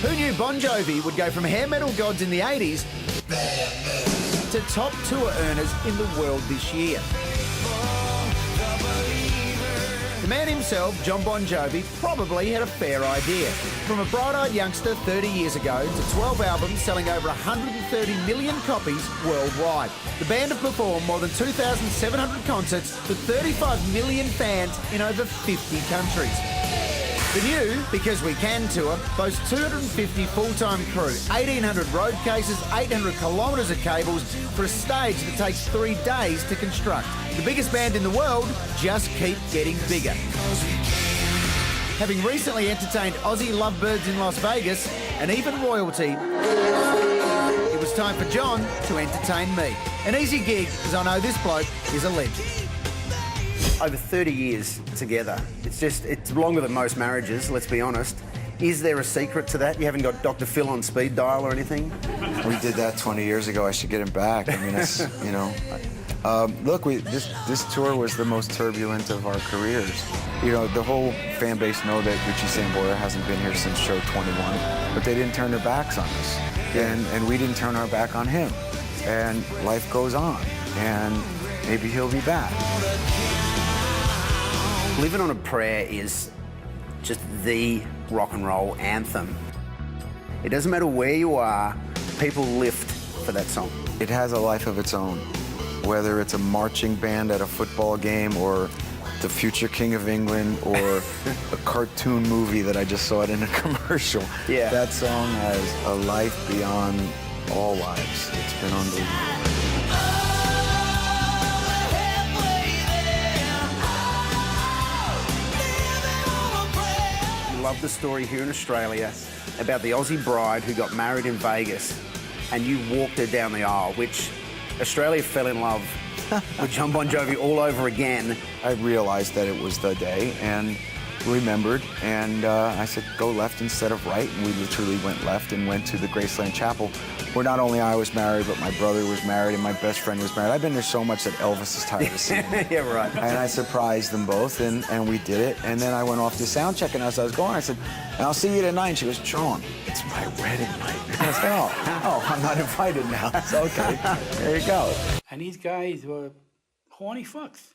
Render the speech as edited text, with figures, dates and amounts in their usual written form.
Who knew Bon Jovi would go from hair metal gods in the 80s to top tour earners in the world this year? The man himself, John Bon Jovi, probably had a fair idea. From a bright-eyed youngster 30 years ago to 12 albums selling over 130 million copies worldwide. The band have performed more than 2,700 concerts to 35 million fans in over 50 countries. The new Because We Can tour boasts 250 full-time crew, 1,800 road cases, 800 kilometres of cables for a stage that takes 3 days to construct. The biggest band in the world just keep getting bigger. Having recently entertained Aussie lovebirds in Las Vegas and even royalty, it was time for John to entertain me. An easy gig, as I know this bloke is a legend. Over 30 years together. It's longer than most marriages, let's be honest. Is there a secret to that? You haven't got Dr. Phil on speed dial or anything? We did that 20 years ago. I should get him back. I mean, it's, you know. Look, this tour was the most turbulent of our careers. You know, the whole fan base know that Richie Sambora hasn't been here since show 21, but they didn't turn their backs on us. And we didn't turn our back on him. And life goes on. And maybe he'll be back. Living on a Prayer is just the rock and roll anthem. It doesn't matter where you are, people lift for that song. It has a life of its own, whether it's a marching band at a football game or the future King of England or a cartoon movie that I just saw it in a commercial. Yeah. That song has a life beyond all lives. It's been unbelievable. Love the story here in Australia about the Aussie bride who got married in Vegas and you walked her down the aisle, which Australia fell in love with John Bon Jovi all over again. I realized that it was the day and remembered, and I said, go left instead of right, and we literally went left and went to the Graceland Chapel, where not only I was married, but my brother was married and my best friend was married. I've been there so much that Elvis is tired of seeing me. Yeah, right. And I surprised them both, and we did it, and then I went off to sound check, and as I was going, I said, I'll see you tonight. And she goes, John, it's my wedding night. And I said, oh, I'm not invited now. It's okay. There you go. And these guys were horny fucks.